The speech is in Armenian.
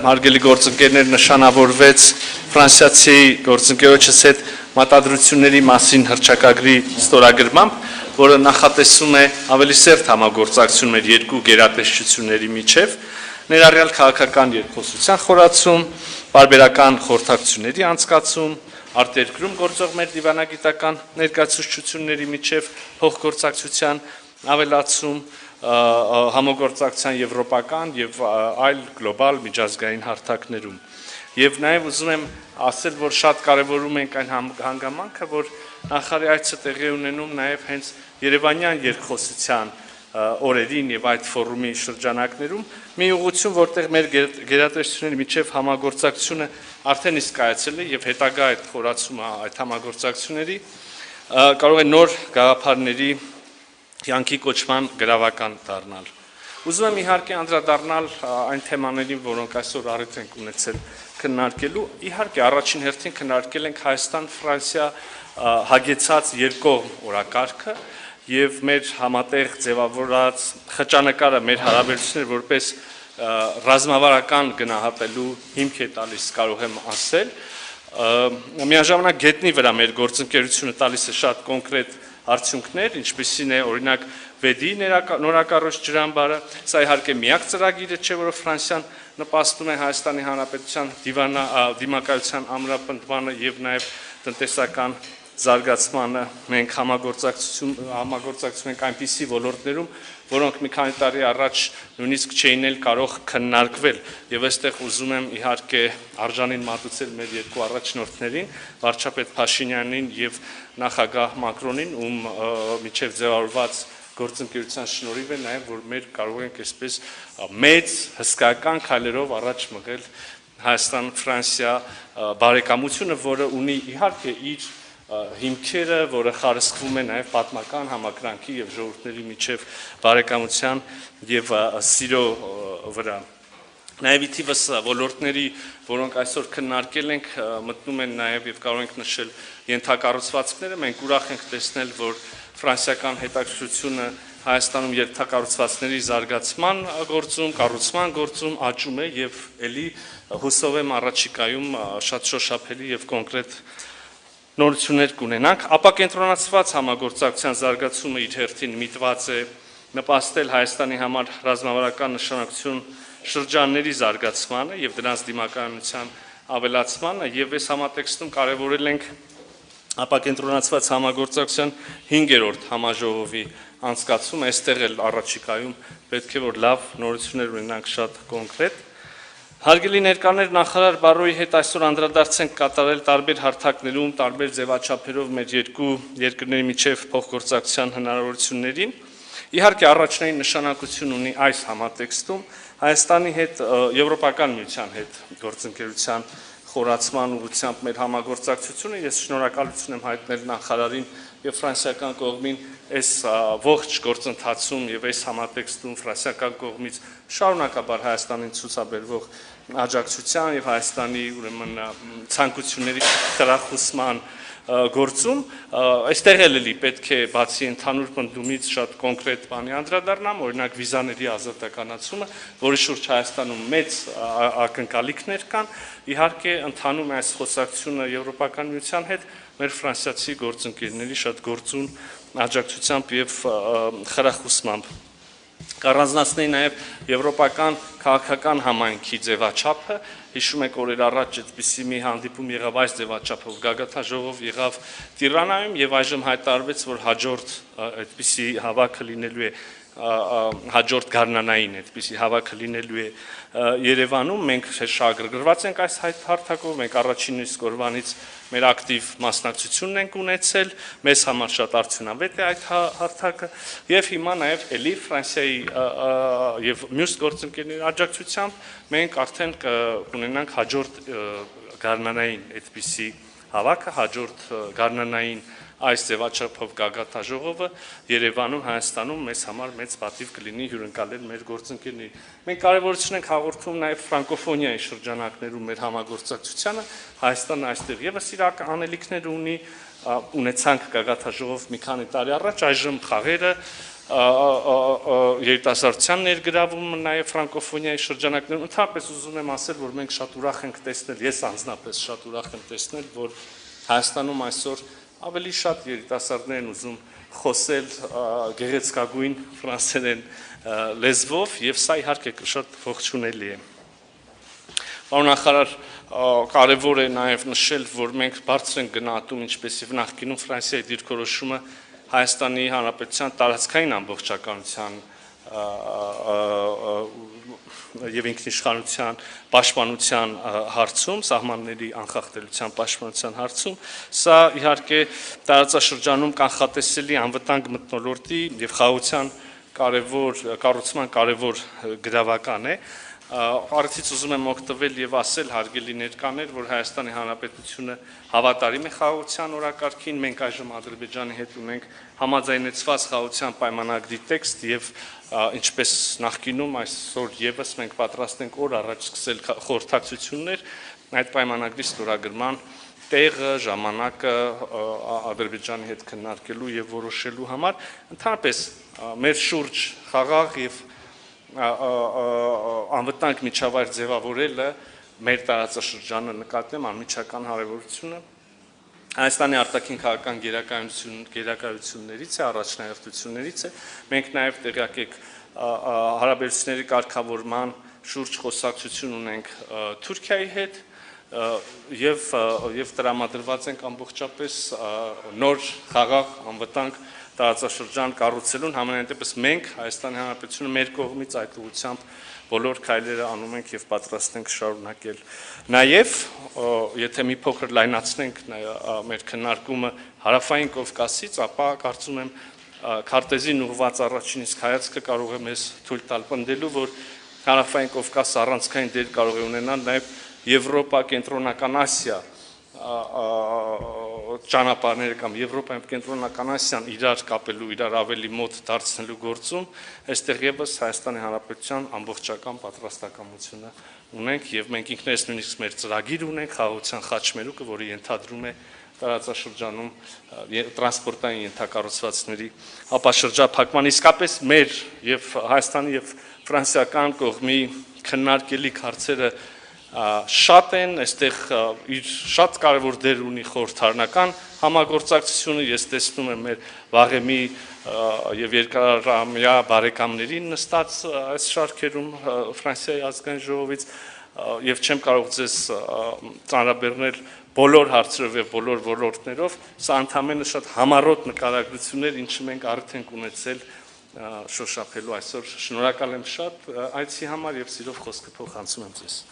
հարգելի գործընկերներ նշանավորվեց ֆրանսիացի գործընկերոջս հետ մատադրությունների մասին հռչակագրի ստորագրմամբ, որը նախատեսում է ավելի սերտ համագործակցություն մեր երկու գերատեսչությունների միջև, ներառյալ քաղաքական երկխոսության խորացում, պարբերական խորհրդակցությունների անցկացում, արտերկրում գործող մեր դիվանագիտական ներկայացուցչությունների միջև փոխգործակցության ավելացում, համագործակցության եվրոպական եւ այլ գլոբալ միջազգային հարթակներում։ Եվ նաեւ ուզում եմ ասել, որ շատ կարեւորում ենք այն հանգամանքը, որ նախարարի այցը տեղի ունենում նաեւ հենց Երևանյան երկխոսության օրերին եւ այդ ֆորումի շրջանակներում մի ուղղություն, որտեղ մեր գերատեսչությունների միջև համագործակցությունը արդեն իսկ կայացել է եւ հետագա այդ խորացումը այդ համագործակցությունների կարող է նոր գաղափարների կյանքի կոչման գրավական դառնալ։ Ուզում եմ իհարկե անդրադառնալ այն թեմաներին, որոնք այսօր առիթ ենք ունեցել քննարկելու։ Իհարկե առաջին հերթին քննարկել ենք Հայաստան-Ֆրանսիա հագեցած երկկողմ օրակարգը եւ մեր համատեղ ձևավորած խճանկարը մեր հարաբերությունները որպես ռազմավարական գնահատելու հիմք է տալիս, կարող եմ ասել։ Միաժամանակ գետնի վրա մեր գործընկերությունը տալիս է շատ կոնկրետ արդյունքներ, ինչպիսին է օրինակ վեդի նորակառույց ջրամբարը, սա իհարկե միակ ծրագիրը չէ, որը Ֆրանսիան նպաստում է Հայաստանի Հանրապետության դիմակայության ամրապնդմանը եւ նաեւ տնտեսական զարգացմանը։ Մենք համագործակցում ենք այնպիսի ոլորտներում, որոնք մի քանի տարի առաջ նույնիսկ չէին էլ կարող քննարկվել, եւ այստեղ ուզում եմ իհարկե արժանին մատուցել մեր երկու առաջնորդներին, վարչապետ Փաշինյանին եւ նախագահ Մակրոնին, ում միջև ձևավորված գործընկերության շնորհիվ է նաեւ որ մեր կարող ենք այսպես մեծ հսկայական քայլերով առաջ մղել Հայաստան-Ֆրանսիա բարեկամությունը, որը ունի իհարկե իր հիմքերը, որը խարսխվում է նաև պատմական համակրանքի եւ ժողովուրդների միջև բարեկամության եւ սիրո վրա։ Նաև իթիվս ոլորտների, որոնք այսօր քննարկել ենք, մտնում են նաև եւ կարող ենք նշել ենթակառուցվածքները։ Մենք ուրախ ենք տեսնել, որ ֆրանսիական հետաքրքրությունը Հայաստանում ենթակառուցվածքների զարգացման գործում, կառուցման գործում աճում է եւ ելի հուսով եմ առաջիկայում շատ շոշափելի եւ կոնկրետ նորություններ կունենանք։ Ապակենտրոնացված համագործակցության զարգացումը իր հերթին միտված է նպաստել Հայաստանի համար ռազմավարական նշանակություն շրջանների զարգացմանը եւ դրանց դիմակայունության ավելացմանը եւ այս համատեքստում կարեւորել ենք ապակենտրոնացված համագործակցության 5-րդ համաժողովի անցկացումը, այստեղ էլ առաջիկայում պետք է որ լավ նորություններ ունենանք շատ կոնկրետ։ Հարգելի ներկաներ, նախարար Բարոյի հետ այսօր անդրադարձ ենք կատարել տարբեր հարթակներում, տարբեր ձևաչափերով մեր երկու երկրների միջև փոխգործակցության հնարավորություններին։ Իհարկե առաջնային նշանակություն ունի այս համատեքստում Հայաստանի հետ Եվրոպական միության հետ գործընկերության խորացման ուղղությամբ մեր համագործակցությունը։ Ես շնորհակալություն եմ հայտնել նախարարին եւ ֆրանսիական կողմին այս ողջ գործընթացում եւ այս համատեքստում ֆրանսիական կողմից շարունակաբար Հայաստանին ցուցաբերվող աջակցության եւ Հայաստանի ուրեմն ցանկությունների խրախուսման գործում այստեղ էլի պետք է բացի ընդհանուր պնդումից շատ կոնկրետ բանի անդրադառնամ, օրինակ վիզաների ազատականացումը, որի շուրջ Հայաստանում մեծ ակնկալիքներ կան, իհարկե ընդհանում է այս խոսակցությունը Եվրոպական միության հետ մեր ֆրանսիացի գործընկերների շատ գործուն աջակցությամբ եւ խրախուսմամբ։ Կառանձնացնեի նաև եվրոպական քաղաքական համայնքի ձևաչափը, հիշում եք օրեր առաջ այդպիսի մի հանդիպում եղավ այս ձևաչափով, գագաթնաժողով եղավ Տիրանայում եւ այժմ հայտարարվեց, որ հաջորդ այդպիսի հավաքը լինելու է հաջորդ գարնանային այդպիսի հավաքը լինելու է Երևանում, մենք շահագրգռված ենք այս հարթակով, մենք առաջին իսկ օրվանից մեր ակտիվ մասնակցությունն ենք ունեցել, մեզ համար շատ արդյունավետ է այդ հարթակը եւ հիմա նաեւ էլի Ֆրանսիայի եւ մյուս գործընկերների աջակցությամբ մենք արդեն կունենանք հաջորդ գարնանային այդպիսի հավաքը, հաջորդ գարնանային այս ձևաչափով գագաթնաժողովը Երևանում, Հայաստանում մեզ համար մեծ պատիվ կլինի հյուրընկալել մեր գործընկերներին։ Մենք կարևորություն ենք հաղորդում նաև ֆրանկոֆոնիայի շրջանակներում մեր համագործակցությանը, Հայաստանը այստեղ եւս իր անելիքներ ունի, ունեցանք գագաթնաժողով մի քանի տարի առաջ, այժմ խաղերը երիտասարդության ներգրավումը նաև ֆրանկոֆոնիայի շրջանակներում, ընդհանրապես ուզում եմ ասել, որ մենք շատ ուրախ ենք տեսնել, ես անձնապես շատ ուրախ եմ տեսնել, որ Հայաստանում այսօր ավելի շատ երիտասարդներ են ուզում խոսել գեղեցկագույն ֆրանսերեն լեզվով, եւ սա իհարկե շատ ողջունելի է։ Պարոն նախարար, կարևոր է նաև նշել, որ մենք բարձր ենք գնահատում, ինչպես եւ նախկինում Ֆրանսիայի դիրքորոշումը Հայաստանի Հանրապետության տարածքային ամբողջականության եւ ինքնիշխանության պաշտպանության հարցում, սահմանների անխախտելիության պաշտպանության հարցում, սա իհարկե տարածաշրջանում կանխատեսելի անվտանգ մթնոլորտի եւ խաղաղության կառուցման կարևոր գրավական է։ Արդից ուզում եմ օգտվել եւ ասել հարգելի ներկաներ, որ Հայաստանի Հանրապետությունը հավատարիմ է խաղաղության օրակարգին, մենք այժմ Ադրբեջանի հետ ունենք համաձայնեցված խաղաղության պայմանագրի տեքստ եւ ինչպես նախկինում այսօր եւս մենք պատրաստ ենք օր առաջ սկսել խորհրդակցություններ այդ պայմանագրի ստորագրման տեղը, ժամանակը Ադրբեջանի հետ քննարկելու եւ որոշելու համար, ընդհանրապես մեր շուրջ խաղաղ եւ անվտանգ միջավայր ձևավորելը մեր տարածաշրջանը նկատեմ անմիջական հարևանությունը Հայաստանի արտաքին քաղաքական գերակայություններից է, առաջնահերթություններից է, մենք նաև տեղյակ եք հարաբերությունների կարգավորման շուրջ խոսակցություն ունենք Թուրքիայի հետ եւ տրամադրված ենք ամբողջապես նոր խաղաղ անվտանգ տարածաշրջան կառուցելուն, համենայն դեպս մենք Հայաստանի Հանրապետությունը մեր կողմից այդ ուղղությամբ բոլոր քայլերը անում ենք եւ պատրաստ ենք շարունակել։ Նաեւ, եթե մի փոքր լայնացնենք մեր քննարկումը Հարավային Կովկասից, ապա կարծում եմ քարտեզին ուղղված առաջին իսկ հայացքը կարող է մեզ թույլ տալ պնդելու, որ Հարավային Կովկասը առանցքային դեր կարող է ունենալ նաեւ Եվրոպա, Կենտրոնական Ասիա ճանապարհները կամ Եվրոպայում Կենտրոնական Ասիան իրար կապելու, իրար ավելի մոտ դարձնելու գործում, այստեղ եւս Հայաստանի Հանրապետության ամբողջական պատրաստակամությունը ունենք եւ մենք ինքներս նույնիսկ մեր ծրագիր ունենք խաղաղության խաչմերուկը, որը ենթադրում է տարածաշրջանում տրանսպորտային ենթակառուցվածքների ապաշրջափակման, իսկապես մեր եւ Հայաստանի եւ ֆրանսիական կողմի քննարկելի հարցերը շատ են, այստեղ իր շատ կարևոր դեր ունի խորհրդարանական համագործակցությունը, ես տեսնում եմ մեր վաղեմի եւ երկարամյա բարեկամներին նստած այս շարքերում Ֆրանսիայի ազգային ժողովից եւ չեմ կարող ձեզ ծանրաբեռնել բոլոր հարցերով եւ բոլոր ոլորտներով, սա ընդհանրապես շատ համառոտ նկարագրություններ, ինչը մենք արդեն ենք ունեցել շոշափելու այսօր։ Շնորհակալ եմ շատ այցի համար եւ սիրով խոսքը փոխանցում եմ ձեզ։